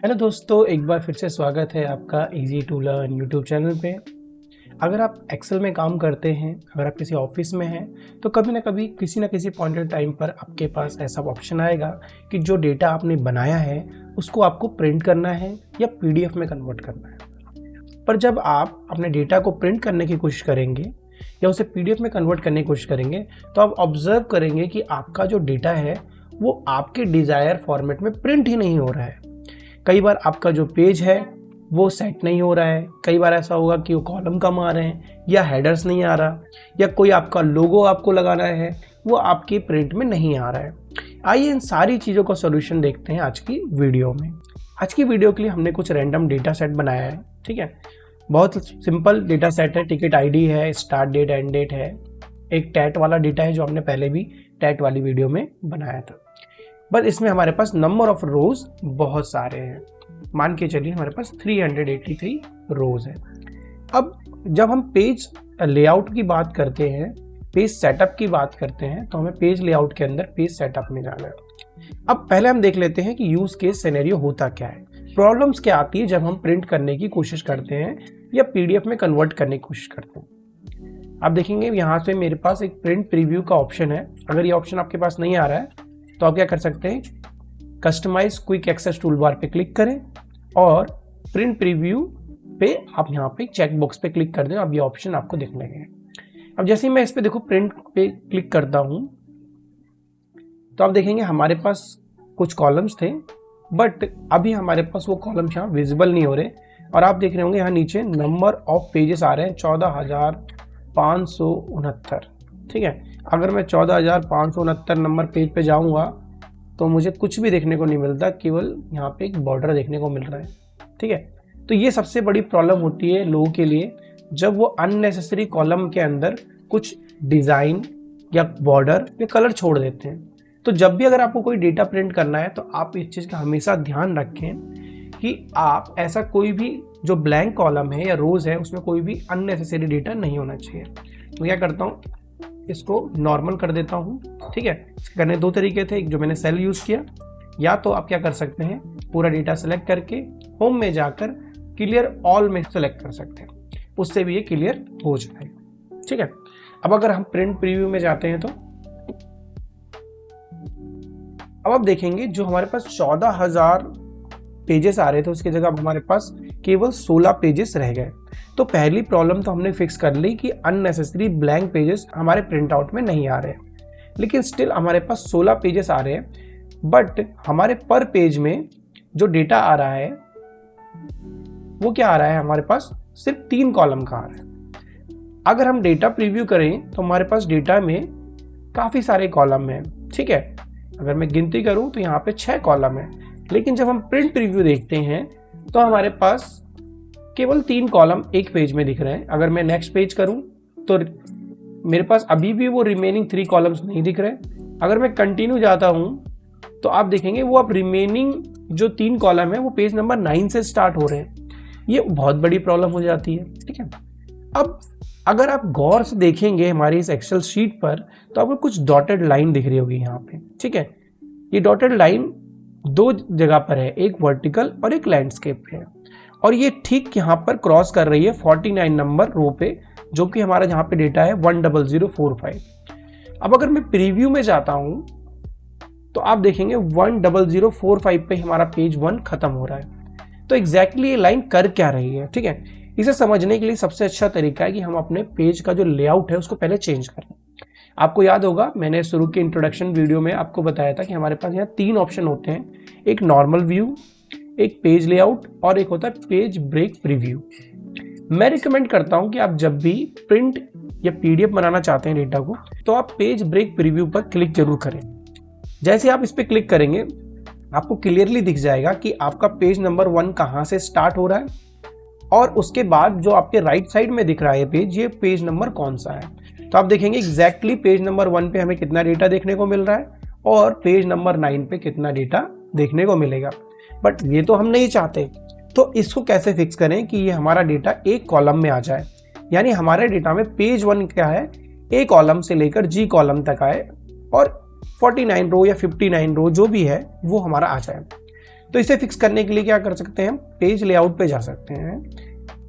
Hello दोस्तों, एक बार फिर से स्वागत है आपका easy to learn YouTube channel पे। अगर आप एक्सेल में काम करते हैं, अगर आप किसी ऑफिस में हैं, तो कभी ना कभी किसी ना किसी पॉइंट ऑफ टाइम पर आपके पास ऐसा ऑप्शन आएगा कि जो डेटा आपने बनाया है उसको आपको प्रिंट करना है या पीडीएफ में कन्वर्ट करना है। पर जब आप अपने डेटा को प्रिंट करने की कोशिश करेंगे या उसे पीडीएफ में कन्वर्ट करने की कोशिश करेंगे तो आप ऑब्जर्व करेंगे कि आपका जो डेटा है वो आपके डिज़ायर फॉर्मेट में प्रिंट ही नहीं हो रहा है। कई बार आपका जो पेज है वो सेट नहीं हो रहा है, कई बार ऐसा होगा कि वो कॉलम कम आ रहे हैं या हेडर्स नहीं आ रहा, या कोई आपका लोगो आपको लगाना है वो आपकी प्रिंट में नहीं आ रहा है। आइए इन सारी चीज़ों का सॉल्यूशन देखते हैं आज की वीडियो में। आज की वीडियो के लिए हमने कुछ रैंडम डेटा सेट बनाया है। ठीक है, बहुत सिंपल डेटा सेट है। टिकट आईडी है, स्टार्ट डेट, एंड डेट है, एक टैट वाला डेटा है जो हमने पहले भी टैट वाली वीडियो में बनाया था। बट इसमें हमारे पास नंबर ऑफ रोज बहुत सारे हैं। मान के चलिए हमारे पास 383 रोज है। अब जब हम पेज लेआउट की बात करते हैं, पेज सेटअप की बात करते हैं, तो हमें पेज लेआउट के अंदर पेज सेटअप में जाना है। अब पहले हम देख लेते हैं कि यूज केस सिनेरियो होता क्या है, प्रॉब्लम्स क्या आती है जब हम प्रिंट करने की कोशिश करते हैं या पीडीएफ में कन्वर्ट करने की कोशिश करते हैं। आप देखेंगे यहाँ से मेरे पास एक प्रिंट प्रीव्यू का ऑप्शन है। अगर ये ऑप्शन आपके पास नहीं आ रहा है तो आप क्या कर सकते हैं, customize quick access toolbar पे क्लिक करें और प्रिंट प्रीव्यू पे आप यहाँ पे चेक बॉक्स पे क्लिक कर दें। अब ये ऑप्शन आपको दिखने लगे। अब जैसे ही मैं इस पे देखो प्रिंट पे क्लिक करता हूँ तो आप देखेंगे हमारे पास कुछ कॉलम्स थे, बट अभी हमारे पास वो कॉलम्स यहाँ विजिबल नहीं हो रहे। और आप देख रहे होंगे यहाँ नीचे नंबर ऑफ पेजेस आ रहे हैं 14,569। ठीक है, अगर मैं 14,569 नंबर पेज पे जाऊंगा तो मुझे कुछ भी देखने को नहीं मिलता, केवल यहाँ पे एक बॉर्डर देखने को मिल रहा है। ठीक है, तो ये सबसे बड़ी प्रॉब्लम होती है लोगों के लिए जब वो अननेसेसरी कॉलम के अंदर कुछ डिज़ाइन या बॉर्डर या कलर छोड़ देते हैं। तो जब भी अगर आपको कोई डेटा प्रिंट करना है तो आप इस चीज़ का हमेशा ध्यान रखें कि आप ऐसा कोई भी जो ब्लैंक कॉलम है या रोज है उसमें कोई भी अननेसेसरी डेटा नहीं होना चाहिए। तो क्या करता हूँ, इसको नॉर्मल कर देता हूँ। ठीक है, करने दो तरीके थे, एक जो मैंने सेल यूज़ किया, या तो आप क्या कर सकते हैं पूरा डेटा सेलेक्ट करके होम में जाकर क्लियर ऑल में सेलेक्ट कर सकते हैं, उससे भी ये क्लियर हो जाएगा। ठीक है, अब अगर हम प्रिंट प्रीव्यू में जाते हैं तो अब आप देखेंगे जो हमारे पास 14,000 पेजेस आ रहे थे उसकी जगह अब हमारे पास केवल 16 पेजेस रह गए। तो पहली प्रॉब्लम तो हमने फिक्स कर ली कि अननेसेसरी ब्लैंक पेजेस हमारे प्रिंट आउट में नहीं आ रहे हैं, लेकिन स्टिल हमारे पास 16 पेजेस आ रहे हैं। बट हमारे पर पेज में जो डेटा आ रहा है वो क्या आ रहा है, हमारे पास सिर्फ 3 कॉलम का आ रहा है। अगर हम डेटा प्रीव्यू करें तो हमारे पास डेटा में काफ़ी सारे कॉलम हैं। ठीक है, अगर मैं गिनती करूं तो यहाँ पे 6 कॉलम है, लेकिन जब हम प्रिंट प्रीव्यू देखते हैं तो हमारे पास केवल 3 कॉलम एक पेज में दिख रहे हैं। अगर मैं नेक्स्ट पेज करूं तो मेरे पास अभी भी वो रिमेनिंग 3 कॉलम्स नहीं दिख रहे। अगर मैं कंटिन्यू जाता हूं तो आप देखेंगे वो अब रिमेनिंग जो 3 कॉलम है वो पेज नंबर 9 से स्टार्ट हो रहे हैं। ये बहुत बड़ी प्रॉब्लम हो जाती है। ठीक है, अब अगर आप गौर से देखेंगे हमारी इस एक्सेल शीट पर तो आपको कुछ डॉटेड लाइन दिख रही होगी यहाँ पे। ठीक है, ये डॉटेड लाइन 2 जगह पर है, एक वर्टिकल और एक लैंडस्केप पे है, और ये ठीक यहाँ पर क्रॉस कर रही है 49 नंबर रो पे, जो कि हमारा जहाँ पे डेटा है 10045। अब अगर मैं प्रीव्यू में जाता हूँ तो आप देखेंगे 10045 पे हमारा पेज 1 खत्म हो रहा है। तो एग्जैक्टली ये लाइन कर क्या रही है। ठीक है, इसे समझने के लिए सबसे अच्छा तरीका है कि हम अपने पेज का जो लेआउट है उसको पहले चेंज करें। आपको याद होगा मैंने शुरू के इंट्रोडक्शन वीडियो में आपको बताया था कि हमारे पास यहाँ 3 ऑप्शन होते हैं, एक नॉर्मल व्यू, एक पेज लेआउट और एक होता है पेज ब्रेक प्रीव्यू। मैं रिकमेंड करता हूं कि आप जब भी प्रिंट या पीडीएफ बनाना चाहते हैं डेटा को तो आप पेज ब्रेक प्रीव्यू पर क्लिक जरूर करें। जैसे आप इस पर क्लिक करेंगे आपको क्लियरली दिख जाएगा कि आपका पेज नंबर 1 कहां से स्टार्ट हो रहा है और उसके बाद जो आपके राइट साइड में दिख रहा है पेज, ये पेज नंबर कौन सा है। तो आप देखेंगे एग्जैक्टली पेज नंबर 1 पे हमें कितना डेटा देखने को मिल रहा है और पेज नंबर 9 पे कितना डेटा देखने को मिलेगा। बट ये तो हम नहीं चाहते, तो इसको कैसे फिक्स करें कि ये हमारा डेटा एक कॉलम में आ जाए, यानी हमारे डेटा में पेज 1 क्या है, ए कॉलम से लेकर जी कॉलम तक आए और 49 रो या 59 रो जो भी है वो हमारा आ जाए। तो इसे फिक्स करने के लिए क्या कर सकते हैं, पेज लेआउट पे जा सकते हैं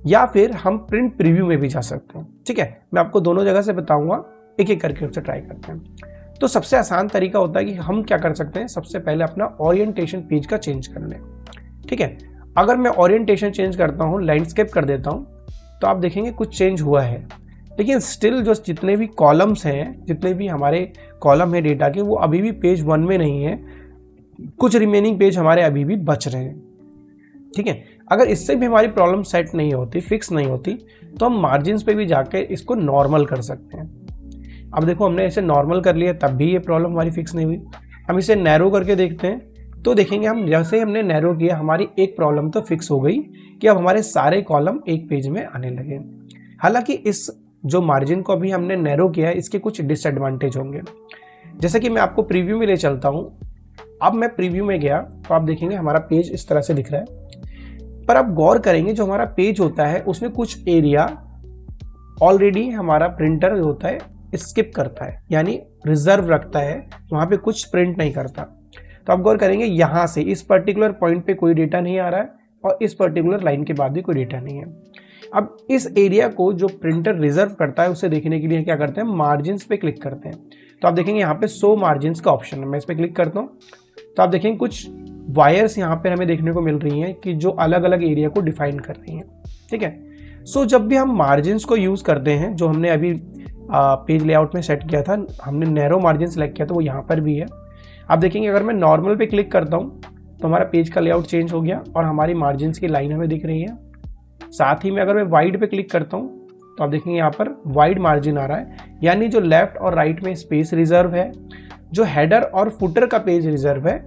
या फिर हम प्रिंट प्रीव्यू में भी जा सकते हैं। ठीक है, मैं आपको दोनों जगह से बताऊंगा, एक एक करके उसे ट्राई करते हैं। तो सबसे आसान तरीका होता है कि हम क्या कर सकते हैं, सबसे पहले अपना ओरिएंटेशन पेज का चेंज कर लें। ठीक है, अगर मैं ओरिएंटेशन चेंज करता हूँ, लैंडस्केप कर देता हूँ, तो आप देखेंगे कुछ चेंज हुआ है, लेकिन स्टिल जो जितने भी कॉलम्स हैं, जितने भी हमारे कॉलम है डेटा के, वो अभी भी पेज 1 में नहीं है, कुछ रिमेनिंग पेज हमारे अभी भी बच रहे हैं। ठीक है, अगर इससे भी हमारी प्रॉब्लम सेट नहीं होती, फिक्स नहीं होती, तो हम मार्जिन्स पे भी जाके इसको नॉर्मल कर सकते हैं। अब देखो, हमने इसे नॉर्मल कर लिया, तब भी ये प्रॉब्लम हमारी फिक्स नहीं हुई। हम इसे नैरो करके देखते हैं, तो देखेंगे हम जैसे हमने नैरो किया, हमारी एक प्रॉब्लम तो फिक्स हो गई कि अब हमारे सारे कॉलम एक पेज में आने लगे। हालांकि इस जो मार्जिन को अभी हमने नैरो किया है, इसके कुछ डिसएडवांटेज होंगे। जैसे कि मैं आपको प्रीव्यू में ले चलता हूं। अब मैं प्रीव्यू में गया तो आप देखेंगे हमारा पेज इस तरह से दिख रहा है, पर आप गौर करेंगे जो हमारा पेज होता है उसमें कुछ एरिया ऑलरेडी हमारा प्रिंटर जो होता है स्किप करता है, यानी रिजर्व रखता है, वहां पे कुछ प्रिंट नहीं करता। तो आप गौर करेंगे यहां से इस पर्टिकुलर पॉइंट पे कोई डेटा नहीं आ रहा है और इस पर्टिकुलर लाइन के बाद भी कोई डेटा नहीं है। अब इस एरिया को जो प्रिंटर रिजर्व करता है उसे देखने के लिए क्या करते हैं, मार्जिन्स पे क्लिक करते हैं। तो आप देखेंगे यहाँ पे शो मार्जिन्स का ऑप्शन है, मैं इस पर क्लिक करता हूँ तो आप देखेंगे कुछ वायर्स यहाँ पे हमें देखने को मिल रही हैं कि जो अलग अलग एरिया को डिफाइन कर रही हैं। ठीक है, सो जब भी हम मार्जिन्स को यूज करते हैं, जो हमने अभी पेज लेआउट में सेट किया था, हमने नैरो मार्जिन सेलेक्ट किया, तो वो यहाँ पर भी है। आप देखेंगे अगर मैं नॉर्मल पे क्लिक करता हूँ तो हमारा पेज का लेआउट चेंज हो गया और हमारी मार्जिन्स की लाइन हमें दिख रही है। साथ ही में अगर मैं वाइड पे क्लिक करता हूँ तो आप देखेंगे यहाँ पर वाइड मार्जिन आ रहा है, यानी जो लेफ्ट और राइट में स्पेस रिजर्व है, जो हेडर और फुटर का पेज रिजर्व है,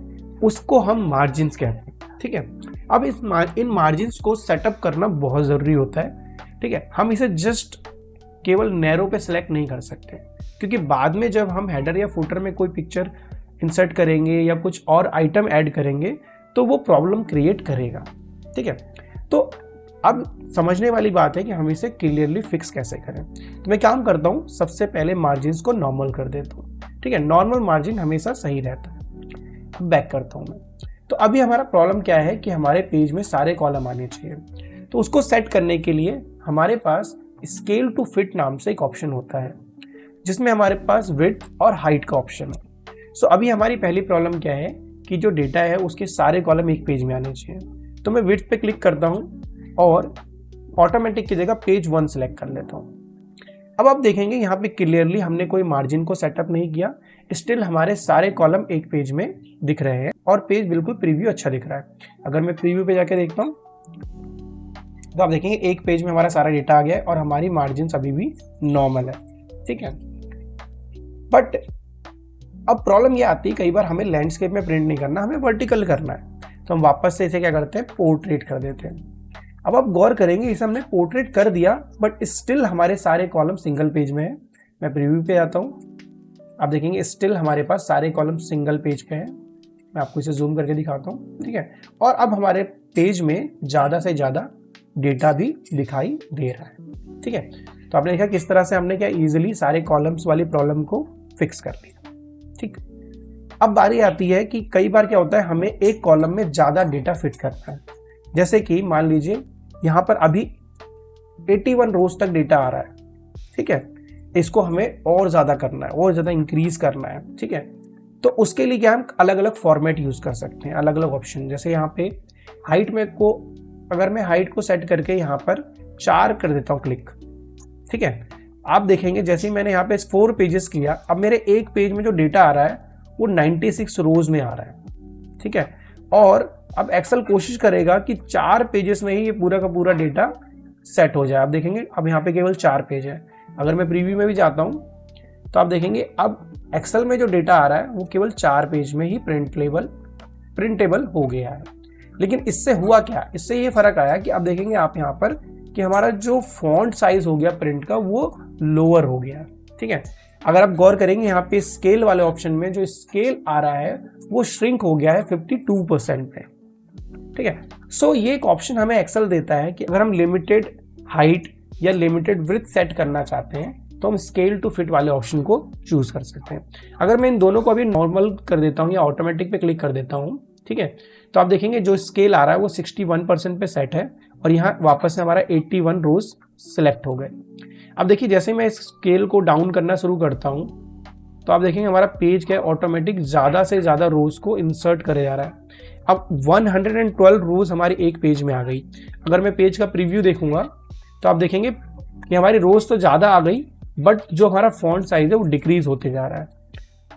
उसको हम मार्जिन्स कहते हैं। ठीक है, अब इन मार्जिन्स को सेटअप करना बहुत ज़रूरी होता है। ठीक है, हम इसे जस्ट केवल नैरो पे सिलेक्ट नहीं कर सकते, क्योंकि बाद में जब हम हेडर या फुटर में कोई पिक्चर इंसर्ट करेंगे या कुछ और आइटम ऐड करेंगे तो वो प्रॉब्लम क्रिएट करेगा। ठीक है, तो अब समझने वाली बात है कि हम इसे क्लियरली फिक्स कैसे करें। तो मैं काम करता हूँ, सबसे पहले मार्जिन्स को नॉर्मल कर देता हूँ। ठीक है, नॉर्मल मार्जिन हमेशा सही रहता है। बैक करता हूँ मैं, तो अभी हमारा प्रॉब्लम क्या है कि हमारे पेज में सारे कॉलम आने चाहिए। तो उसको सेट करने के लिए हमारे पास स्केल टू फिट नाम से एक ऑप्शन होता है, जिसमें हमारे पास विड्थ और हाइट का ऑप्शन है। सो अभी हमारी पहली प्रॉब्लम क्या है कि जो डेटा है उसके सारे कॉलम एक पेज में आने चाहिए। तो मैं विड्थ पे क्लिक करता हूँ और ऑटोमेटिक की जगह पेज 1 सेलेक्ट कर लेता हूँ। अब आप देखेंगे यहाँ पे क्लियरली हमने कोई मार्जिन को सेटअप नहीं किया, स्टिल हमारे सारे कॉलम एक पेज में दिख रहे हैं और पेज बिल्कुल प्रीव्यू अच्छा दिख रहा है। अगर मैं प्रीव्यू पे जाके देखता हूँ तो आप देखेंगे एक पेज में हमारा सारा डेटा आ गया है और हमारी मार्जिन अभी भी नॉर्मल है। ठीक है, बट अब प्रॉब्लम ये आती है, कई बार हमें लैंडस्केप में प्रिंट नहीं करना, हमें वर्टिकल करना है, तो हम वापस से इसे क्या करते हैं, पोर्ट्रेट कर देते हैं। अब आप गौर करेंगे इसे हमने पोर्ट्रेट कर दिया, बट स्टिल हमारे सारे कॉलम सिंगल पेज में है। मैं प्रीव्यू पे आता हूँ, आप देखेंगे स्टिल हमारे पास सारे कॉलम सिंगल पेज पे हैं। मैं आपको इसे जूम करके दिखाता हूँ। ठीक है, और अब हमारे पेज में ज़्यादा से ज़्यादा डेटा भी दिखाई दे रहा है। ठीक है, तो आपने देखा किस तरह से हमने क्या इजीली सारे कॉलम्स वाली प्रॉब्लम को फिक्स कर लिया। ठीक, अब बारी आती है कि कई बार क्या होता है, हमें एक कॉलम में ज़्यादा डेटा फिट करना है। जैसे कि मान लीजिए यहाँ पर अभी 81 रोज तक डेटा आ रहा है। ठीक है, इसको हमें और ज़्यादा करना है, और ज़्यादा इंक्रीज करना है। ठीक है, तो उसके लिए क्या हम अलग अलग फॉर्मेट यूज़ कर सकते हैं, अलग अलग ऑप्शन। जैसे यहाँ पे हाइट में को अगर मैं हाइट को सेट करके यहाँ पर 4 कर देता हूँ क्लिक। ठीक है, आप देखेंगे जैसे ही मैंने यहाँ पे 4 पेजेस किया, अब मेरे एक पेज में जो डेटा आ रहा है वो 96 रोज में आ रहा है। ठीक है, और अब एक्सेल कोशिश करेगा कि 4 पेजेस में ही ये पूरा का पूरा डेटा सेट हो जाए। आप देखेंगे अब यहाँ पे केवल 4 पेज है। अगर मैं प्रीव्यू में भी जाता हूँ तो आप देखेंगे अब एक्सेल में जो डेटा आ रहा है वो केवल 4 पेज में ही प्रिंटेबल हो गया है। लेकिन इससे हुआ क्या, इससे ये फर्क आया कि अब देखेंगे आप यहाँ पर कि हमारा जो फॉन्ट साइज हो गया प्रिंट का वो लोअर हो गया। ठीक है, अगर आप गौर करेंगे यहाँ पे स्केल वाले ऑप्शन में जो स्केल आ रहा है वो श्रिंक हो गया है 52% पे। ठीक है, सो ये एक ऑप्शन हमें एक्सेल देता है कि अगर हम लिमिटेड हाइट या लिमिटेड विड्थ सेट करना चाहते हैं तो हम स्केल टू फिट वाले ऑप्शन को चूज कर सकते हैं। अगर मैं इन दोनों को अभी नॉर्मल कर देता हूँ या ऑटोमेटिक पे क्लिक कर देता हूँ ठीक है। तो आप देखेंगे जो स्केल आ रहा है वो 61% पे सेट है और यहाँ वापस से हमारा 81 रोज सिलेक्ट हो गए। अब देखिए जैसे मैं इस स्केल को डाउन करना शुरू करता हूँ तो आप देखेंगे हमारा पेज क्या है, ऑटोमेटिक ज़्यादा से ज़्यादा रोज को इंसर्ट करे जा रहा है। अब 112 रोज हमारी एक पेज में आ गई। अगर मैं पेज का प्रीव्यू देखूंगा तो आप देखेंगे कि हमारी रोज तो ज़्यादा आ गई बट जो हमारा फॉन्ट साइज है वो डिक्रीज होते जा रहा है।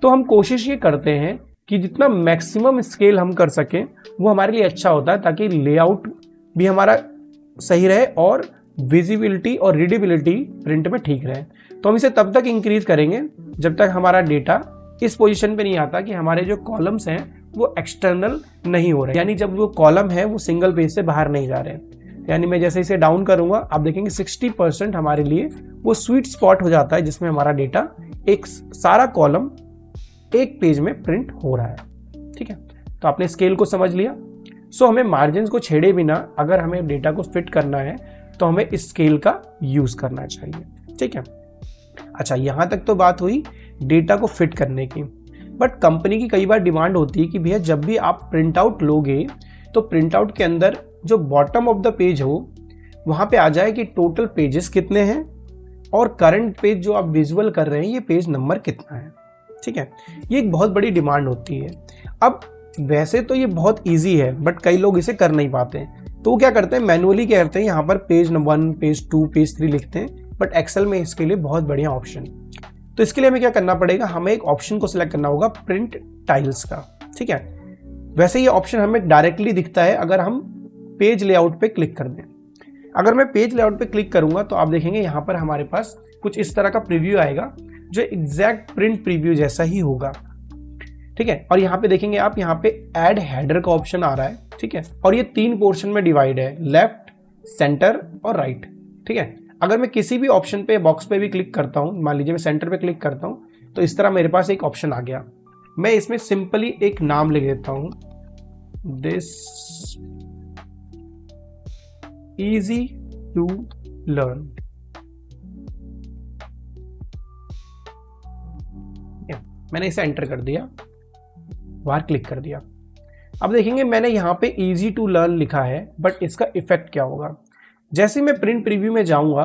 तो हम कोशिश ये करते हैं कि जितना मैक्सिमम स्केल हम कर सकें वो हमारे लिए अच्छा होता है, ताकि लेआउट भी हमारा सही रहे और विजिबिलिटी और रीडेबिलिटी प्रिंट में ठीक रहे। तो हम इसे तब तक इंक्रीज करेंगे जब तक हमारा डेटा इस पोजीशन पे नहीं आता कि हमारे जो कॉलम्स हैं वो एक्सटर्नल नहीं हो रहे, यानी जब वो कॉलम है वो सिंगल पेज से बाहर नहीं जा रहे हैं। यानी मैं जैसे इसे डाउन करूंगा आप देखेंगे 60% हमारे लिए वो स्वीट स्पॉट हो जाता है जिसमें हमारा डेटा एक सारा कॉलम एक पेज में प्रिंट हो रहा है। ठीक है, तो आपने स्केल को समझ लिया। सो हमें मार्जिन को छेड़े बिना अगर हमें डेटा को फिट करना है तो हमें इस स्केल का यूज करना चाहिए। ठीक है, अच्छा यहां तक तो बात हुई डेटा को फिट करने की। बट कंपनी की कई बार डिमांड होती है कि भैया जब भी आप प्रिंट आउट लोगे तो प्रिंट आउट के अंदर जो बॉटम ऑफ द पेज हो वहां पे आ जाए कि टोटल पेजेस कितने हैं और करंट पेज जो आप विजुअल कर रहे हैं ये पेज नंबर कितना है। ठीक है, ये एक बहुत बड़ी डिमांड होती है। अब वैसे तो ये बहुत इजी है बट कई लोग इसे कर नहीं पाते हैं, तो क्या करते हैं मैनुअली क्या करते हैं यहाँ पर पेज 1 पेज 2 पेज 3 लिखते हैं। बट एक्सेल में इसके लिए बहुत बढ़िया ऑप्शन। तो इसके लिए हमें क्या करना पड़ेगा, हमें एक ऑप्शन को सिलेक्ट करना होगा प्रिंट टाइल्स का। ठीक है, वैसे ये ऑप्शन हमें डायरेक्टली दिखता है अगर हम पेज लेआउट पे क्लिक कर दें। अगर मैं पेज लेआउट पे क्लिक करूंगा तो आप देखेंगे यहाँ पर हमारे पास कुछ इस तरह का प्रीव्यू आएगा जो एग्जैक्ट प्रिंट प्रीव्यू जैसा ही होगा। ठीक है, और यहाँ पे देखेंगे आप यहाँ पे ऐड हेडर का ऑप्शन आ रहा है। ठीक है, और ये 3 पोर्शन में डिवाइड है, लेफ्ट, सेंटर और राइट। ठीक है, अगर मैं किसी भी ऑप्शन पे बॉक्स पे भी क्लिक करता हूँ, मान लीजिए मैं सेंटर पे क्लिक करता हूँ तो इस तरह मेरे पास एक ऑप्शन आ गया। मैं इसमें सिंपली एक नाम लिख देता हूँ, दिस इजी टू लर्न। मैंने इसे एंटर कर दिया, बाहर क्लिक कर दिया। अब देखेंगे मैंने यहाँ पे इजी टू लर्न लिखा है बट इसका इफेक्ट क्या होगा। जैसे मैं प्रिंट प्रीव्यू में जाऊंगा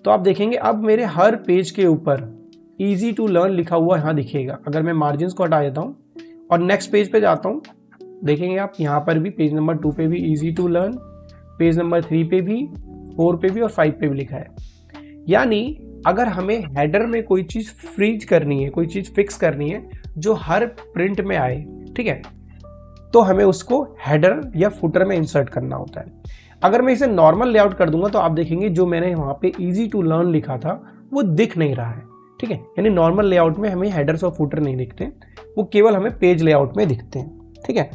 तो आप देखेंगे अब मेरे हर पेज के ऊपर इजी टू लर्न लिखा हुआ यहाँ दिखेगा। अगर मैं मार्जिन को हटा देता हूँ और नेक्स्ट पेज पे जाता हूँ देखेंगे आप यहाँ पर भी पेज नंबर 2 पे भी easy to learn, page number 3 पे भी, 4 पे भी और 5 पे भी लिखा है। यानी अगर हमें हेडर में कोई चीज फ्रीज करनी है, कोई चीज फिक्स करनी है जो हर प्रिंट में आए, ठीक है, तो हमें उसको हेडर या फुटर में इंसर्ट करना होता है। अगर मैं इसे नॉर्मल लेआउट कर दूंगा तो आप देखेंगे जो मैंने वहां पे इजी टू लर्न लिखा था वो दिख नहीं रहा है। ठीक है, यानी नॉर्मल लेआउट में हमें हेडर्स और फुटर नहीं दिखते, वो केवल हमें पेज लेआउट में दिखते हैं। ठीक है,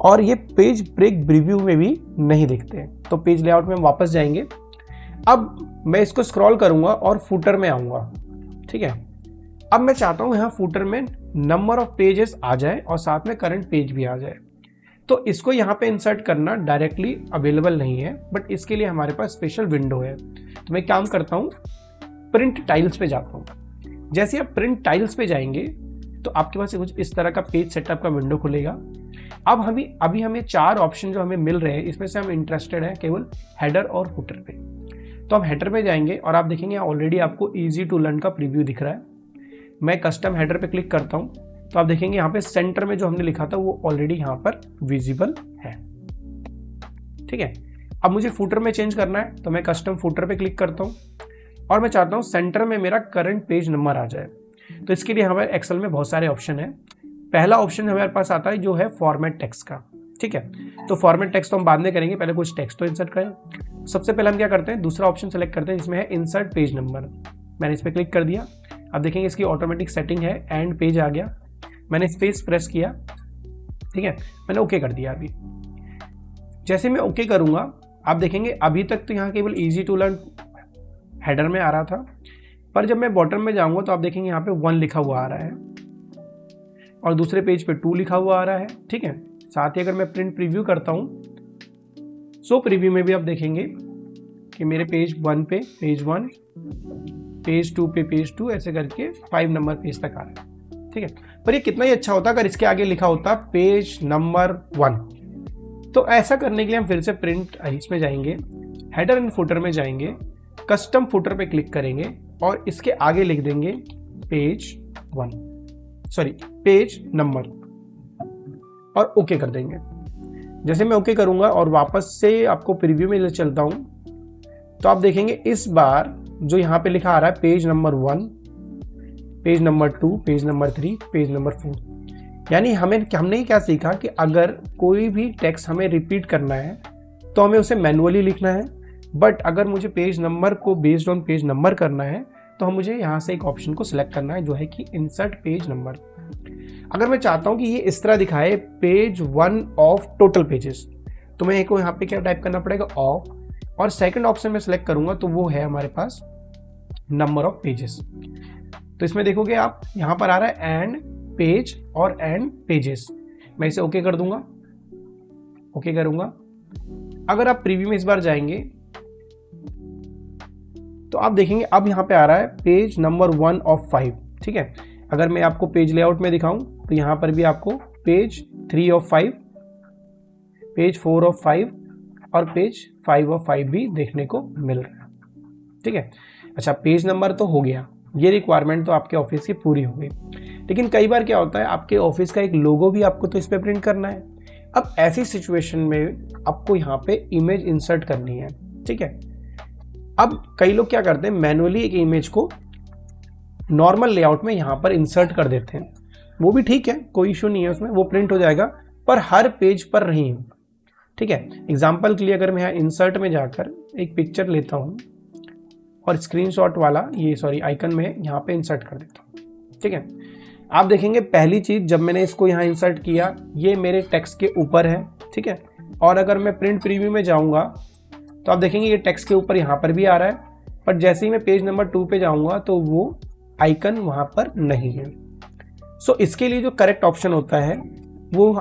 और ये पेज ब्रेक प्रीव्यू में भी नहीं दिखते हैं। तो पेज लेआउट में हम वापस जाएंगे। अब मैं इसको स्क्रॉल करूंगा और फुटर में आऊंगा। ठीक है, अब मैं चाहता हूं यहां फुटर में नंबर ऑफ पेजेस आ जाए और साथ में करंट पेज भी आ जाए। तो इसको यहां पे इंसर्ट करना डायरेक्टली अवेलेबल नहीं है बट इसके लिए हमारे पास स्पेशल विंडो है। तो मैं काम करता हूं, प्रिंट टाइल्स पे जाता हूं। जैसे आप प्रिंट टाइल्स पे जाएंगे तो आपके पास कुछ इस तरह का पेज सेटअप का विंडो खुलेगा। अब अभी हमें 4 ऑप्शन जो हमें मिल रहे हैं इसमें से हम इंटरेस्टेड है केवल हेडर और फुटर पे। तो हम हेडर पे जाएंगे और आप देखेंगे ऑलरेडी आपको इजी टू लर्न का प्रीव्यू दिख रहा है। मैं कस्टम हेडर पे क्लिक करता हूं तो आप देखेंगे यहाँ पे सेंटर में जो हमने लिखा था वो ऑलरेडी यहाँ पर विजिबल है। ठीक है, अब मुझे फुटर में चेंज करना है तो मैं कस्टम फुटर पे क्लिक करता हूँ और मैं चाहता हूँ सेंटर में मेरा करंट पेज नंबर आ जाए। तो इसके लिए हमारे एक्सेल में बहुत सारे ऑप्शन है। पहला ऑप्शन हमारे पास आता है जो है फॉर्मेट टेक्स्ट का। ठीक है, तो फॉर्मेट टेक्स्ट तो हम बाद में करेंगे, पहले कुछ टेक्स्ट तो इंसर्ट करें। सबसे पहले हम क्या करते हैं, दूसरा ऑप्शन सेलेक्ट करते हैं जिसमें है इंसर्ट पेज नंबर। मैंने इस पर क्लिक कर दिया। अब देखेंगे इसकी ऑटोमेटिक सेटिंग है, एंड पेज आ गया। मैंने स्पेस प्रेस किया। ठीक है, मैंने ओके कर दिया। अभी जैसे मैं ओके करूंगा आप देखेंगे अभी तक तो यहाँ केवल इजी टू लर्न हेडर में आ रहा था, पर जब मैं बॉटम में जाऊंगा तो आप देखेंगे यहाँ पे 1 लिखा हुआ आ रहा है और दूसरे पेज पे 2 लिखा हुआ आ रहा है। ठीक है, साथ ही अगर मैं प्रिंट प्रीव्यू करता हूँ सो प्रीव्यू में भी आप देखेंगे कि मेरे पेज 1 पे पेज 1, पेज 2 पे पेज 2, ऐसे करके 5 नंबर पेज तक आ रहा है। ठीक है। पर ये कितना ही अच्छा होता अगर इसके आगे लिखा होता पेज नंबर 1। तो ऐसा करने के लिए हम फिर से प्रिंट इसमें जाएंगे, हेडर एंड फुटर में जाएंगे, कस्टम फुटर पे क्लिक करेंगे और इसके आगे लिख देंगे पेज नंबर और ओके कर देंगे। जैसे मैं ओके करूंगा और वापस से आपको प्रीव्यू में ले चलता हूं तो आप देखेंगे इस बार जो यहां पे लिखा आ रहा है page number 1, page number 2, page number 3, page number 4। यानी हमने क्या सीखा कि अगर कोई भी टेक्स्ट हमें रिपीट करना है तो हमें उसे मैनुअली लिखना है, बट अगर मुझे पेज नंबर को बेस्ड ऑन पेज नंबर करना है तो हम मुझे यहाँ से एक ऑप्शन को सिलेक्ट करना है जो है कि इंसर्ट पेज नंबर। अगर मैं चाहता हूँ कि ये इस तरह दिखाए पेज 1 ऑफ टोटल पेजेस, तो मैं को यहाँ पे क्या टाइप करना पड़ेगा ऑफ, और सेकंड ऑप्शन में सिलेक्ट करूंगा तो वो है हमारे पास नंबर ऑफ पेजेस। तो इसमें देखोगे आप यहाँ पर आ रहा है एंड पेज और एंड पेजेस। मैं इसे ओके कर दूंगा, ओके करूंगा। अगर आप प्रीव्यू में इस बार जाएंगे तो आप देखेंगे अब यहाँ पे आ रहा है पेज नंबर 1 ऑफ 5। ठीक है, अगर मैं आपको पेज लेआउट में दिखाऊं तो यहाँ पर भी आपको पेज 3 ऑफ 5, पेज 4 ऑफ 5 और पेज 5 ऑफ 5 भी देखने को मिल रहा है। ठीक है, अच्छा पेज नंबर तो हो गया, ये रिक्वायरमेंट तो आपके ऑफिस की पूरी हो गई। लेकिन कई बार क्या होता है आपके ऑफिस का एक लोगो भी आपको तो इस पे प्रिंट करना है। अब ऐसी सिचुएशन में आपको यहाँ पे इमेज इंसर्ट करनी है। ठीक है, अब कई लोग क्या करते हैं मैनुअली एक इमेज को नॉर्मल लेआउट में यहाँ पर इंसर्ट कर देते हैं, वो भी ठीक है, कोई इशू नहीं है उसमें, वो प्रिंट हो जाएगा, पर हर पेज पर नहीं होगा। ठीक है, एग्जाम्पल के लिए अगर मैं यहाँ इंसर्ट में जाकर एक पिक्चर लेता हूँ और स्क्रीनशॉट वाला ये आइकन में यहाँ पे इंसर्ट कर देता हूँ। ठीक है, आप देखेंगे पहली चीज जब मैंने इसको यहाँ इंसर्ट किया ये मेरे टेक्स्ट के ऊपर है। ठीक है, और अगर मैं प्रिंट प्रीव्यू में जाऊँगा तो आप देखेंगे ये टेक्स्ट के ऊपर यहाँ पर भी आ रहा है, पर जैसे ही मैं पेज नंबर 2 पे जाऊँगा तो वो आइकन वहाँ पर नहीं है। सो इसके लिए जो करेक्ट ऑप्शन होता है वो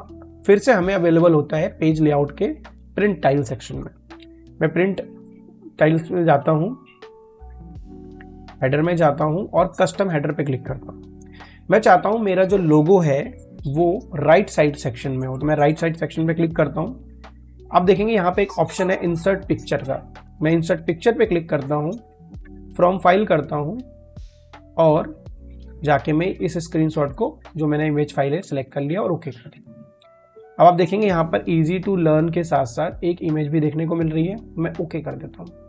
फिर से हमें अवेलेबल होता है पेज लेआउट के प्रिंट टाइल सेक्शन में। मैं प्रिंट टाइल्स में जाता हूँ, हेडर में जाता हूँ और कस्टम हेडर पे क्लिक करता हूँ। मैं चाहता हूँ मेरा जो लोगो है वो राइट साइड सेक्शन में हो, तो मैं राइट साइड सेक्शन पे क्लिक करता हूँ। आप देखेंगे यहाँ पे एक ऑप्शन है इंसर्ट पिक्चर का, मैं इंसर्ट पिक्चर पे क्लिक करता हूँ, फ्रॉम फाइल करता हूँ और जाके मैं इस स्क्रीनशॉट को जो मैंने इमेज फाइल है सिलेक्ट कर लिया और ओके कर दिया। अब आप देखेंगे यहाँ पर इजी टू लर्न के साथ साथ एक इमेज भी देखने को मिल रही है, मैं ओके कर देता हूँ।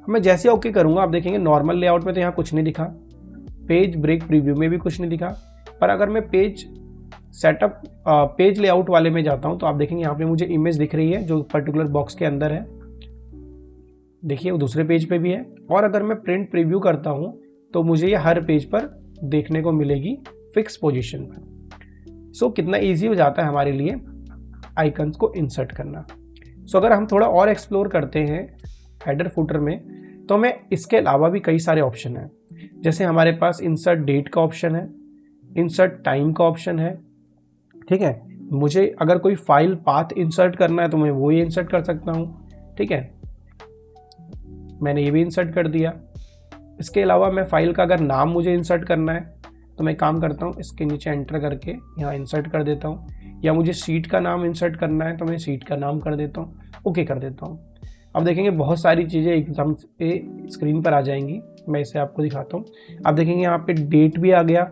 मैं जैसे ओके करूँगा आप देखेंगे नॉर्मल लेआउट में तो यहाँ कुछ नहीं दिखा, पेज ब्रेक प्रीव्यू में भी कुछ नहीं दिखा, पर अगर मैं पेज सेटअप पेज लेआउट वाले में जाता हूँ तो आप देखेंगे यहाँ पे मुझे इमेज दिख रही है जो पर्टिकुलर बॉक्स के अंदर है। देखिए वो दूसरे पेज पे भी है, और अगर मैं प्रिंट प्रीव्यू करता हूँ तो मुझे ये हर पेज पर देखने को मिलेगी फिक्स पोजीशन पर। सो कितना इजी हो जाता है हमारे लिए आइकन्स को इंसर्ट करना। सो अगर हम थोड़ा और एक्सप्लोर करते हैं हेडर फुटर में तो हमें इसके अलावा भी कई सारे ऑप्शन हैं। जैसे हमारे पास इंसर्ट डेट का ऑप्शन है, इंसर्ट टाइम का ऑप्शन है। ठीक है, मुझे अगर कोई फाइल पाथ इंसर्ट करना है तो मैं वो ही इंसर्ट कर सकता हूँ। ठीक है, मैंने ये भी इंसर्ट कर दिया। इसके अलावा मैं फाइल का अगर नाम मुझे इंसर्ट करना है तो मैं काम करता हूँ इसके नीचे एंटर करके यहाँ इंसर्ट कर देता हूँ, या मुझे सीट का नाम इंसर्ट करना है तो मैं सीट का नाम कर देता हूँ, ओके कर देता हूँ। अब देखेंगे बहुत सारी चीज़ें एकदम से स्क्रीन पर आ जाएंगी, मैं इसे आपको दिखाता हूँ। आप देखेंगे यहाँ पे डेट भी आ गया,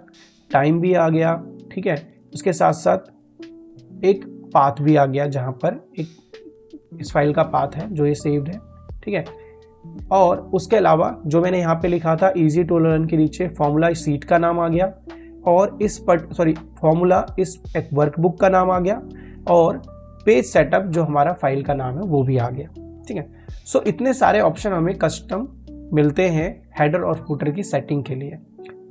टाइम भी आ गया। ठीक है, उसके साथ साथ एक पाथ भी आ गया जहाँ पर एक इस फाइल का पाथ है जो ये सेव्ड है। ठीक है, और उसके अलावा जो मैंने यहाँ पे लिखा था इजी टू लर्न के नीचे फॉर्मूला सीट का नाम आ गया, और फॉर्मूला इस एक वर्कबुक का नाम आ गया, और पेज सेटअप जो हमारा फाइल का नाम है वो भी आ गया। ठीक है, सो इतने सारे ऑप्शन हमें कस्टम मिलते हैं हेडर और फुटर की सेटिंग के लिए।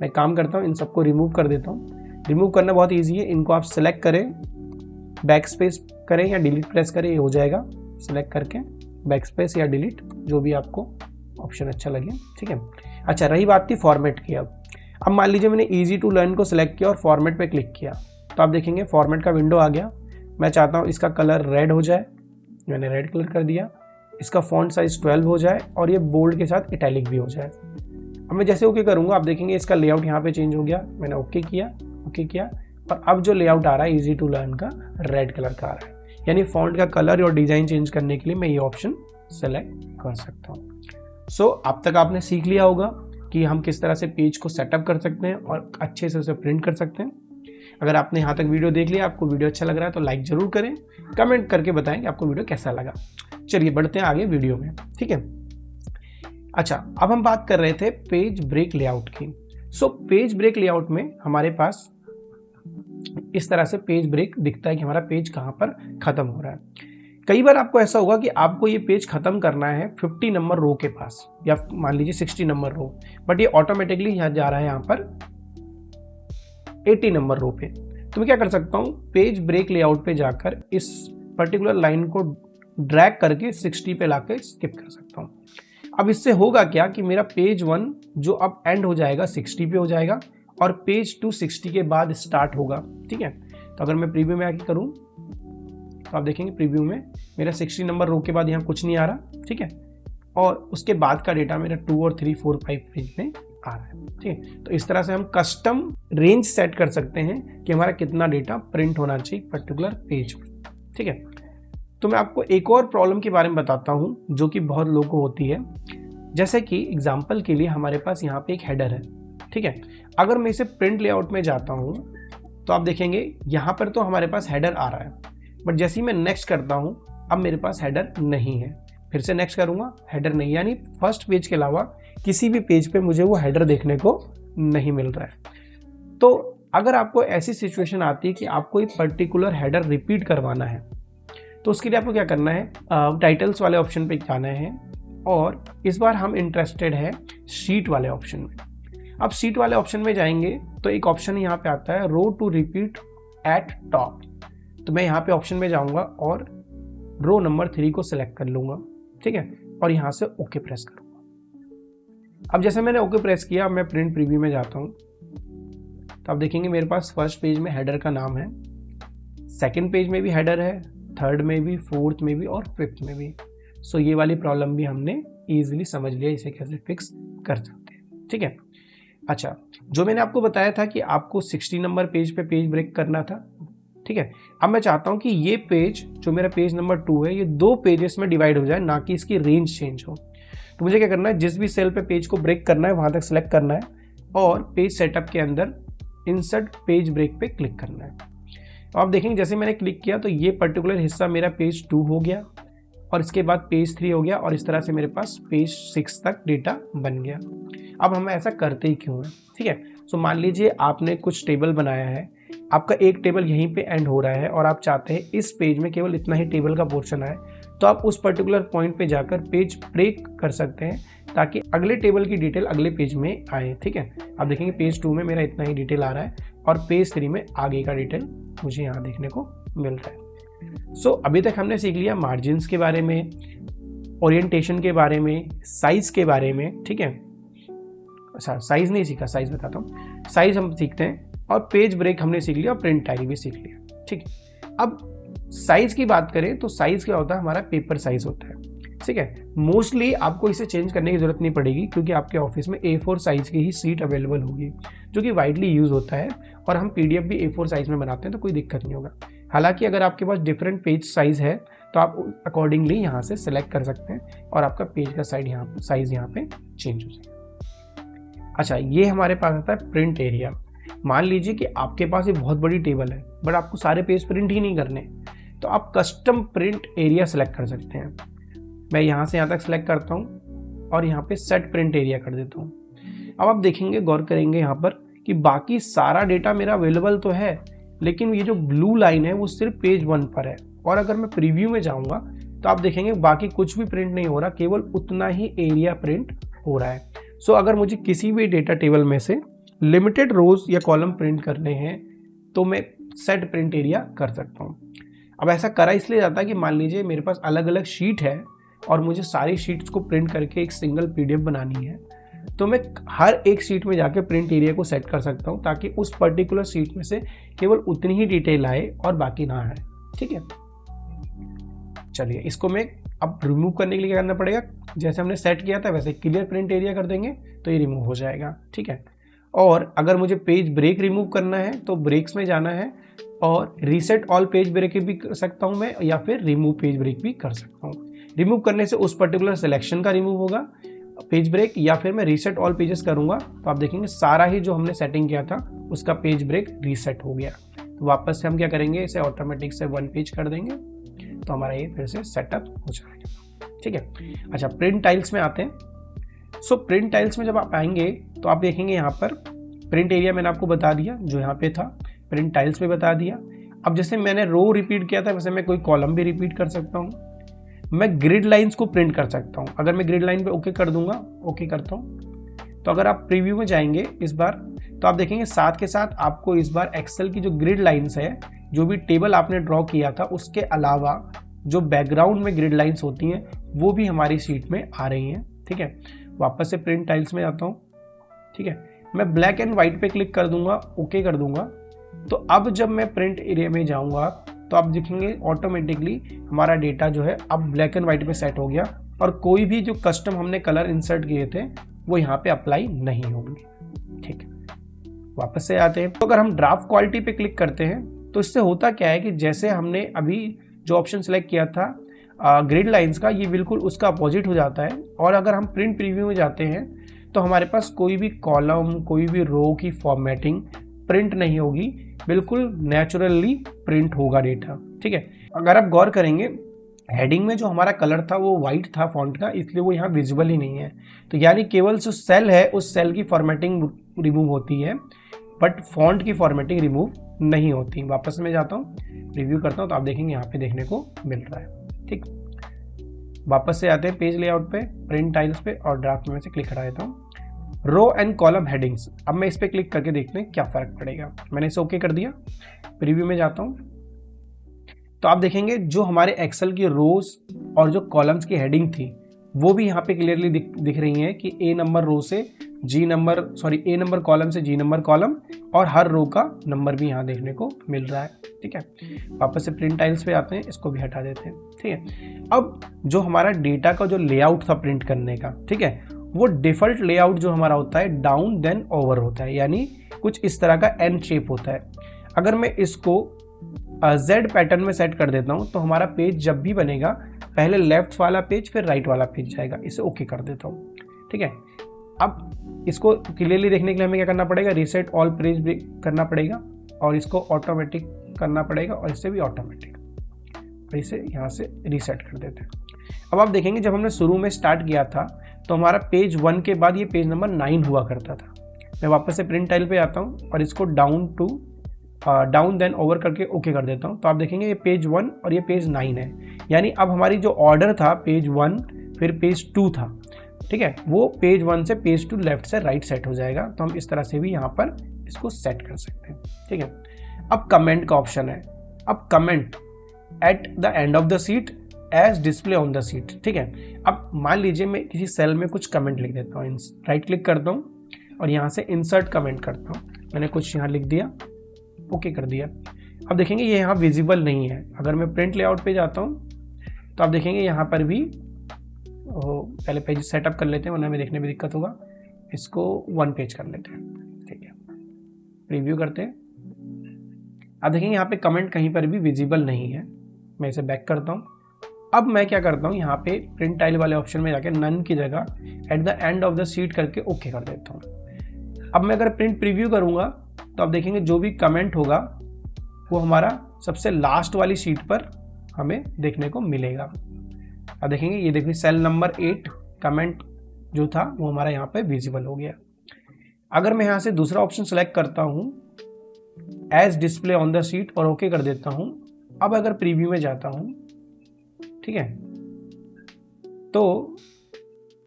मैं काम करता हूँ इन सबको रिमूव कर देता हूँ। रिमूव करना बहुत ईजी है, इनको आप सेलेक्ट करें, बैक स्पेस करें या डिलीट प्रेस करें, ये हो जाएगा। सेलेक्ट करके बैक स्पेस या डिलीट जो भी आपको ऑप्शन अच्छा लगे। ठीक है, अच्छा रही बात थी फॉर्मेट की। अब मान लीजिए मैंने इजी टू लर्न को सिलेक्ट किया और फॉर्मेट पे क्लिक किया तो आप देखेंगे फॉर्मेट का विंडो आ गया। मैं चाहता हूँ इसका कलर रेड हो जाए, मैंने रेड कलर कर दिया। इसका फॉन्ट साइज 12 हो जाए और ये बोल्ड के साथ इटैलिक भी हो जाए। अब मैं जैसे ओके करूँगा आप देखेंगे इसका लेआउट यहाँ पे चेंज हो गया। मैंने ओके किया, ओके किया, और अब जो लेआउट आ रहा है इजी टू लर्न का रेड कलर का आ रहा है, यानी फॉन्ट का कलर और डिजाइन चेंज करने के लिए मैं ये ऑप्शन सेलेक्ट कर सकता हूँ। सो अब तक आपने सीख लिया होगा कि हम किस तरह से पेज को सेटअप कर सकते हैं और अच्छे से उसे प्रिंट कर सकते हैं। अगर आपने यहाँ तक वीडियो देख लिया, आपको वीडियो अच्छा लग रहा है तो लाइक जरूर करें, कमेंट करके बताएं कि आपको वीडियो कैसा लगा। चलिए बढ़ते हैं आगे वीडियो में, ठीक है। अच्छा, अब हम बात कर रहे थे पेज ब्रेक लेआउट की। सो पेज ब्रेक लेआउट में हमारे पास इस तरह से पेज ब्रेक दिखता है कि हमारा पेज कहाँ पर खत्म हो रहा है। कई बार आपको ऐसा होगा कि आपको ये पेज खत्म करना है 50 नंबर रो के पास, या मान लीजिए 60 नंबर रो, बट ये ऑटोमेटिकली यहाँ जा रहा है यहाँ पर 80 नंबर रो पे। तो मैं क्या कर सकता हूँ, पेज ब्रेक लेआउट पे जाकर इस पर्टिकुलर लाइन को ड्रैग करके 60 पे लाकर स्किप कर सकता हूँ। अब इससे होगा क्या कि मेरा पेज 1 जो अब एंड हो जाएगा 60 पे हो जाएगा, और पेज 2 60 के बाद स्टार्ट होगा, ठीक है। तो अगर मैं प्रीव्यू में आके करूँ तो आप देखेंगे प्रीव्यू में मेरा 60 नंबर रो के बाद यहाँ कुछ नहीं आ रहा, ठीक है, और उसके बाद का डेटा मेरा 2 और 3 4 5 पेज में आ रहा है, ठीक है। तो इस तरह से हम कस्टम रेंज सेट कर सकते हैं कि हमारा कितना डेटा प्रिंट होना चाहिए पर्टिकुलर पेज पर, ठीक है। तो मैं आपको एक और प्रॉब्लम के बारे में बताता हूँ जो कि बहुत लोगों को होती है। जैसे कि एग्जाम्पल के लिए हमारे पास यहाँ पे एक हेडर है, ठीक है। अगर मैं इसे प्रिंट लेआउट में जाता हूँ तो आप देखेंगे यहाँ पर तो हमारे पास हेडर आ रहा है, बट जैसे ही मैं नेक्स्ट करता हूँ अब मेरे पास हेडर नहीं है। फिर से नेक्स्ट करूँगा, हेडर नहीं, यानी फर्स्ट पेज के अलावा किसी भी पेज पे मुझे वो हेडर देखने को नहीं मिल रहा है। तो अगर आपको ऐसी सिचुएशन आती है कि आपको एक पर्टिकुलर हेडर रिपीट करवाना है, तो उसके लिए आपको क्या करना है, टाइटल्स वाले ऑप्शन पे जाना है, और इस बार हम इंटरेस्टेड है शीट वाले ऑप्शन में। अब शीट वाले ऑप्शन में जाएंगे तो एक ऑप्शन यहाँ पे आता है रो टू रिपीट एट टॉप। तो मैं यहाँ पे ऑप्शन में जाऊँगा और रो नंबर 3 को सिलेक्ट कर लूँगा, ठीक है, और यहाँ से ओके प्रेस करूँगा। अब जैसे मैंने ओके प्रेस किया, मैं प्रिंट प्रीव्यू में जाता हूँ तो आप देखेंगे मेरे पास फर्स्ट पेज में हेडर का नाम है, सेकंड पेज में भी हेडर है, थर्ड में भी, फोर्थ में भी और फिफ्थ में भी। सो ये वाली प्रॉब्लम भी हमने ईजिली समझ लिया, इसे कैसे फिक्स कर सकते हैं, ठीक है। अच्छा, जो मैंने आपको बताया था कि आपको 60 नंबर पेज पे पेज ब्रेक करना था, ठीक है। अब मैं चाहता हूं कि ये पेज जो मेरा पेज नंबर 2 है ये 2 पेजेस में डिवाइड हो जाए, ना कि इसकी रेंज चेंज हो। तो मुझे क्या करना है, जिस भी सेल पे पेज को ब्रेक करना है वहां तक सेलेक्ट करना है और पेज सेटअप के अंदर इंसर्ट पेज ब्रेक पे क्लिक करना है। तो आप देखेंगे जैसे मैंने क्लिक किया तो ये पर्टिकुलर हिस्सा मेरा पेज 2 हो गया, और इसके बाद पेज 3 हो गया, और इस तरह से मेरे पास पेज 6 तक डेटा बन गया। अब हम ऐसा करते ही क्यों है, ठीक है। सो मान लीजिए आपने कुछ टेबल बनाया है, आपका एक टेबल यहीं पे एंड हो रहा है और आप चाहते हैं इस पेज में केवल इतना ही टेबल का पोर्शन आए, तो आप उस पर्टिकुलर पॉइंट पे जाकर पेज ब्रेक कर सकते हैं ताकि अगले टेबल की डिटेल अगले पेज में आए, ठीक है। आप देखेंगे पेज 2 में मेरा इतना ही डिटेल आ रहा है और पेज 3 में आगे का डिटेल मुझे यहाँ देखने को मिल रहा है। सो अभी तक हमने सीख लिया मार्जिन्स के बारे में, ओरिएंटेशन के बारे में, साइज के बारे में, ठीक है। अच्छा, साइज नहीं सीखा, साइज बताता हूँ। साइज हम सीखते हैं, और पेज ब्रेक हमने सीख लिया और प्रिंट टाइप भी सीख लिया, ठीक है। अब साइज की बात करें तो साइज क्या होता है, हमारा पेपर साइज होता है, ठीक है। मोस्टली आपको इसे चेंज करने की जरूरत नहीं पड़ेगी क्योंकि आपके ऑफिस में A4 साइज की ही सीट अवेलेबल होगी, जो कि वाइडली यूज होता है, और हम PDF भी A4 साइज में बनाते हैं तो कोई दिक्कत नहीं होगा। हालांकि अगर आपके पास डिफरेंट पेज साइज है तो आप अकॉर्डिंगली यहाँ से सिलेक्ट कर सकते हैं और आपका पेज का साइज यहाँ पे चेंज हो जाएगा। अच्छा, ये हमारे पास आता है प्रिंट एरिया। मान लीजिए कि आपके पास एक बहुत बड़ी टेबल है बट आपको सारे पेज प्रिंट ही नहीं करने, तो आप कस्टम प्रिंट एरिया सेलेक्ट कर सकते हैं। मैं यहाँ से यहाँ तक सेलेक्ट करता हूँ और यहाँ पे सेट प्रिंट एरिया कर देता हूँ। अब आप देखेंगे, गौर करेंगे यहाँ पर कि बाकी सारा डेटा मेरा अवेलेबल तो है, लेकिन ये जो ब्लू लाइन है वो सिर्फ पेज 1 पर है, और अगर मैं प्रीव्यू में जाऊँगा तो आप देखेंगे बाकी कुछ भी प्रिंट नहीं हो रहा, केवल उतना ही एरिया प्रिंट हो रहा है। सो अगर मुझे किसी भी डेटा टेबल में से लिमिटेड रोज या कॉलम प्रिंट करने हैं तो मैं सेट प्रिंट एरिया कर सकता हूँ। अब ऐसा करा इसलिए जाता है कि मान लीजिए मेरे पास अलग अलग शीट है और मुझे सारी शीट्स को प्रिंट करके एक सिंगल PDF बनानी है, तो मैं हर एक शीट में जाके प्रिंट एरिया को सेट कर सकता हूँ ताकि उस पर्टिकुलर शीट में से केवल उतनी ही डिटेल आए और बाकी ना आए, ठीक है। चलिए, इसको मैं अब रिमूव करने के लिए क्या करना पड़ेगा, जैसे हमने सेट किया था वैसे क्लियर प्रिंट एरिया कर देंगे तो ये रिमूव हो जाएगा, ठीक है। और अगर मुझे पेज ब्रेक रिमूव करना है तो ब्रेक्स में जाना है और रीसेट ऑल पेज ब्रेक भी कर सकता हूं मैं, या फिर रिमूव पेज ब्रेक भी कर सकता हूं। रिमूव करने से उस पर्टिकुलर सिलेक्शन का रिमूव होगा पेज ब्रेक, या फिर मैं रीसेट ऑल पेजेस करूंगा तो आप देखेंगे सारा ही जो हमने सेटिंग किया था उसका पेज ब्रेक रीसेट हो गया। तो वापस से हम क्या करेंगे, इसे ऑटोमेटिक से 1 पेज कर देंगे तो हमारा ये फिर से सेटअप हो जाएगा। ठीक है, अच्छा प्रिंट टाइल्स में आते हैं। सो प्रिंट टाइल्स में जब आप आएंगे तो आप देखेंगे यहाँ पर प्रिंट एरिया मैंने आपको बता दिया जो यहाँ पे था, प्रिंट टाइल्स पे बता दिया। अब जैसे मैंने रो रिपीट किया था वैसे मैं कोई कॉलम भी रिपीट कर सकता हूँ। मैं ग्रिड लाइंस को प्रिंट कर सकता हूँ। अगर मैं ग्रिड लाइन पे ओके कर दूंगा, ओके करता हूँ, तो अगर आप प्रीव्यू में जाएंगे इस बार तो आप देखेंगे साथ के साथ आपको इस बार एक्सेल की जो ग्रिड लाइंस है, जो भी टेबल आपने ड्रॉ किया था उसके अलावा जो बैकग्राउंड में ग्रिड लाइंस होती हैं वो भी हमारी शीट में आ रही हैं। ठीक है, वापस से प्रिंट टाइल्स में जाता हूँ। ठीक है, मैं ब्लैक एंड व्हाइट पे क्लिक कर दूंगा, ओके कर दूंगा। तो अब जब मैं प्रिंट एरिया में जाऊंगा तो आप देखेंगे ऑटोमेटिकली हमारा डेटा जो है अब ब्लैक एंड व्हाइट पे सेट हो गया और कोई भी जो कस्टम हमने कलर इंसर्ट किए थे वो यहाँ पे अप्लाई नहीं होंगे। ठीक है, वापस से आते हैं। तो अगर हम ड्राफ्ट क्वालिटी पे क्लिक करते हैं तो इससे होता क्या है कि जैसे हमने अभी जो ऑप्शन सेलेक्ट किया था ग्रिड लाइंस का, ये बिल्कुल उसका अपोजिट हो जाता है। और अगर हम प्रिंट प्रीव्यू में जाते हैं तो हमारे पास कोई भी कॉलम, कोई भी रो की फॉर्मेटिंग प्रिंट नहीं होगी, बिल्कुल नेचुरली प्रिंट होगा डेटा। ठीक है, अगर आप गौर करेंगे हेडिंग में जो हमारा कलर था वो वाइट था फॉन्ट का, इसलिए वो यहाँ विजिबल ही नहीं है। तो यानी केवल जो सेल है उस सेल की फॉर्मेटिंग रिमूव होती है बट फॉन्ट की फॉर्मेटिंग रिमूव नहीं होती। वापस में जाता हूँ, रिव्यू करता हूँ तो आप देखेंगे यहाँ पे देखने को मिल रहा है। ठीक, वापस से आते हैं पेज लेआउट पे, प्रिंट टाइल्स पे और ड्राफ्ट में से क्लिक हटा देता हूँ। रो एंड कॉलम हेडिंग्स, अब मैं इस पे क्लिक करके देखते हैं क्या फर्क पड़ेगा। मैंने इसे ओके कर दिया, प्रीव्यू में जाता हूँ तो आप देखेंगे जो हमारे एक्सेल की रोज और जो कॉलम्स की हेडिंग थी वो भी यहाँ पे क्लियरली दिख रही है कि ए नंबर रो से ए नंबर कॉलम से जी नंबर कॉलम और हर रो का नंबर भी यहाँ देखने को मिल रहा है। ठीक है, वापस से प्रिंट टाइल्स पे आते हैं, इसको भी हटा देते हैं। ठीक है, अब जो हमारा डेटा का जो लेआउट था प्रिंट करने का, ठीक है, वो डिफॉल्ट लेआउट जो हमारा होता है डाउन देन ओवर होता है, यानी कुछ इस तरह का एन शेप होता है। अगर मैं इसको जेड पैटर्न में सेट कर देता हूं तो हमारा पेज जब भी बनेगा पहले लेफ्ट वाला पेज फिर राइट वाला पेज जाएगा। इसे ओके कर देता हूं। ठीक है, अब इसको क्लियरली देखने के लिए हमें क्या करना पड़ेगा, रीसेट ऑल पेज करना पड़ेगा और इसको ऑटोमेटिक करना पड़ेगा और इससे भी ऑटोमेटिक, इसे यहाँ से रीसेट कर देते हैं। अब आप देखेंगे जब हमने शुरू में स्टार्ट किया था तो हमारा पेज 1 के बाद ये पेज नंबर 9 हुआ करता था। मैं वापस से प्रिंट टाइल पे आता हूँ और इसको डाउन देन ओवर करके ओके कर देता हूँ तो आप देखेंगे ये पेज 1 और ये पेज 9 है। यानी अब हमारी जो ऑर्डर था पेज 1 फिर पेज 2 था, ठीक है, वो पेज 1 से पेज 2 लेफ्ट से राइट सेट हो जाएगा। तो हम इस तरह से भी यहाँ पर इसको सेट कर सकते हैं। ठीक है, अब कमेंट का ऑप्शन है। अब comment at the end of the sheet as display on the sheet. ठीक है, अब मान लीजिए मैं किसी सेल में कुछ कमेंट लिख देता हूँ, राइट क्लिक करता हूँ और यहाँ से इंसर्ट कमेंट करता हूँ। मैंने कुछ यहाँ लिख दिया, ओके कर दिया। अब देखेंगे ये यहाँ विजिबल नहीं है। अगर मैं प्रिंट लेआउट पे जाता हूँ तो आप देखेंगे यहाँ पर भी पहले पेज सेटअप कर लेते हैं वरना हमें देखने में दिक्कत होगा। इसको 1 पेज कर लेते हैं। ठीक है, प्रीव्यू करते हैं। अब देखेंगे यहाँ पे कमेंट कहीं पर भी विजिबल नहीं है। मैं इसे बैक करता हूँ। अब मैं क्या करता हूँ, यहाँ पे प्रिंट टाइल वाले ऑप्शन में जाके नन की जगह eight the end of the seat करके ओके कर देता हूँ। अब मैं अगर प्रिंट प्रीव्यू करूँगा तो आप देखेंगे जो भी कमेंट होगा वो हमारा सबसे लास्ट वाली सीट पर हमें देखने को मिलेगा। अब देखेंगे ये देखिए सेल नंबर 8 कमेंट जो था वो हमारा यहाँ पे विजिबल हो गया। अगर मैं यहाँ से दूसरा ऑप्शन सेलेक्ट करता हूँ as display on the sheet और ओके कर देता हूँ। अब अगर प्रीव्यू में जाता हूँ, ठीक है, तो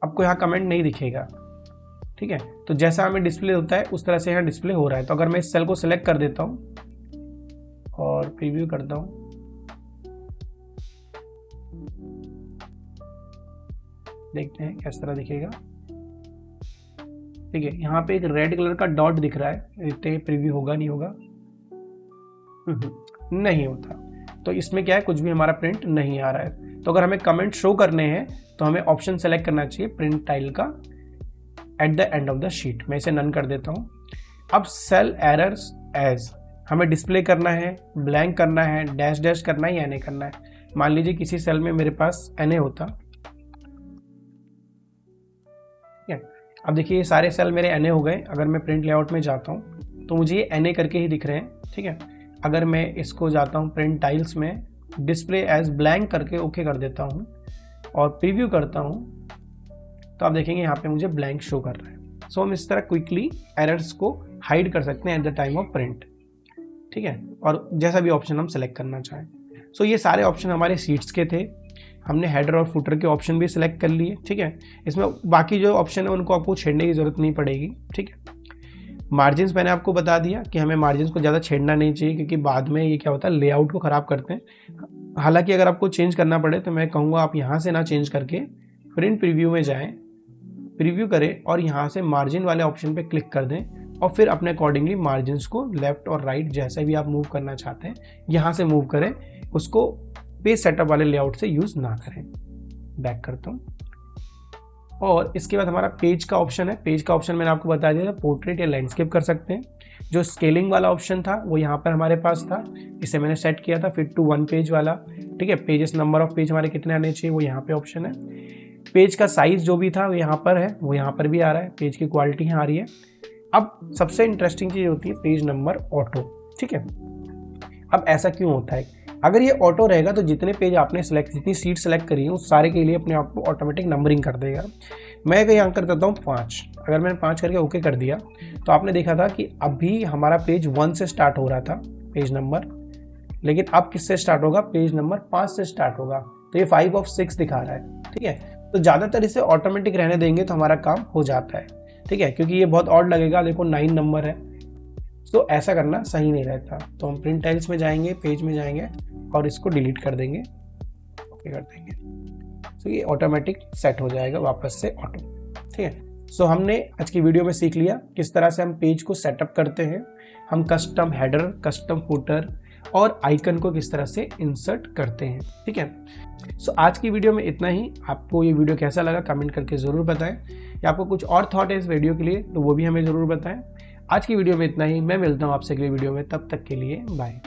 आपको यहाँ कमेंट नहीं दिखेगा। ठीक है, तो जैसा हमें डिस्प्ले होता है उस तरह से यहाँ डिस्प्ले हो रहा है। तो अगर मैं इस सेल को सिलेक्ट कर देता हूँ और प्रीव्यू करता हूँ, देखते हैं किस तरह दिखेगा। ठीक है, यहाँ पे एक रेड कलर का डॉट दिख रहा है। देखते हैं प्रीव्यू होगा नहीं होगा। नहीं होता। तो इसमें क्या है, कुछ भी हमारा प्रिंट नहीं आ रहा है। तो अगर हमें कमेंट शो करने हैं तो हमें ऑप्शन सेलेक्ट करना चाहिए प्रिंट टाइल का eight the end of the sheet. मैं इसे नन कर देता हूँ। अब सेल एरर्स एज हमें डिस्प्ले करना है, ब्लैंक करना है, डैश डैश करना है या एनए करना है। मान लीजिए किसी सेल में मेरे पास एनए होता, ठीक है। अब देखिए ये सारे सेल मेरे एनए हो गए। अगर मैं प्रिंट लेआउट में जाता हूँ तो मुझे ये एनए करके ही दिख रहे हैं, ठीक है। अगर मैं इसको जाता हूँ प्रिंट टाइल्स में, डिस्प्ले एज ब्लैंक करके ओके कर देता हूँ और प्रीव्यू करता हूँ, तो आप देखेंगे यहाँ पे मुझे ब्लैंक शो कर रहा है। सो हम इस तरह क्विकली एरर्स को हाइड कर सकते हैं at the time of print, ठीक है। और जैसा भी ऑप्शन हम सेलेक्ट करना चाहें। सो ये सारे ऑप्शन हमारे सीट्स के थे। हमने हेडर और फुटर के ऑप्शन भी सिलेक्ट कर लिए, ठीक है। इसमें बाकी जो ऑप्शन है उनको आपको छेड़ने की जरूरत नहीं पड़ेगी, ठीक है। मार्जिन्स मैंने आपको बता दिया कि हमें मार्जिन्स को ज़्यादा छेड़ना नहीं चाहिए, क्योंकि बाद में ये क्या होता है, लेआउट को ख़राब करते हैं। हालांकि अगर आपको चेंज करना पड़े तो मैं कहूँगा आप यहाँ से ना चेंज करके प्रिंट प्रीव्यू में जाएँ, प्रीव्यू करें और यहाँ से मार्जिन वाले ऑप्शन पे क्लिक कर दें और फिर अपने अकॉर्डिंगली मार्जिन्स को लेफ्ट और राइट जैसे भी आप मूव करना चाहते हैं यहाँ से मूव करें, उसको पेज सेटअप वाले लेआउट से यूज़ ना करें। बैक करता हूँ और इसके बाद हमारा पेज का ऑप्शन है। पेज का ऑप्शन मैंने आपको बता दिया था, पोर्ट्रेट या लैंडस्केप कर सकते हैं। जो स्केलिंग वाला ऑप्शन था वो यहाँ पर हमारे पास था, इसे मैंने सेट किया था। फिट टू 1 पेज वाला, ठीक है। पेजेस नंबर ऑफ पेज हमारे कितने आने चाहिए वो यहाँ पे ऑप्शन है। पेज का साइज जो भी था वो यहाँ पर है, वो यहाँ पर भी आ रहा है। पेज की क्वालिटी यहाँ आ रही है। अब सबसे इंटरेस्टिंग चीज़ होती है पेज नंबर ऑटो, ठीक है। अब ऐसा क्यों होता है? अगर ये ऑटो रहेगा तो जितने पेज आपने सेलेक्ट, जितनी सीट सेलेक्ट करी है उस सारे के लिए अपने आप को ऑटोमेटिक नंबरिंग कर देगा। मैं यहाँ कर देता हूँ 5। अगर मैंने 5 करके ओके कर दिया तो आपने देखा था कि अभी हमारा पेज 1 से स्टार्ट हो रहा था पेज नंबर, लेकिन अब किससे स्टार्ट होगा? पेज नंबर 5 से स्टार्ट होगा। तो ये 5 of 6 दिखा रहा है, ठीक है। तो ज़्यादातर इसे ऑटोमेटिक रहने देंगे तो हमारा काम हो जाता है, ठीक है, क्योंकि ये बहुत ऑड लगेगा। देखो 9 नंबर है, तो ऐसा करना सही नहीं रहता। तो हम प्रिंट टाइल्स में जाएंगे, पेज में जाएंगे और इसको डिलीट कर देंगे, ओके कर देंगे। तो ये ऑटोमेटिक सेट हो जाएगा वापस से ऑटो, ठीक है। सो हमने आज की वीडियो में सीख लिया किस तरह से हम पेज को सेटअप करते हैं, हम कस्टम हेडर, कस्टम फुटर और आइकन को किस तरह से इंसर्ट करते हैं, ठीक है। सो आज की वीडियो में इतना ही। आपको ये वीडियो कैसा लगा कमेंट करके ज़रूर बताएं, या आपको कुछ और थॉट है इस वीडियो के लिए तो वो भी हमें ज़रूर बताएं। आज की वीडियो में इतना ही। मैं मिलता हूँ आपसे अगली वीडियो में, तब तक के लिए बाय।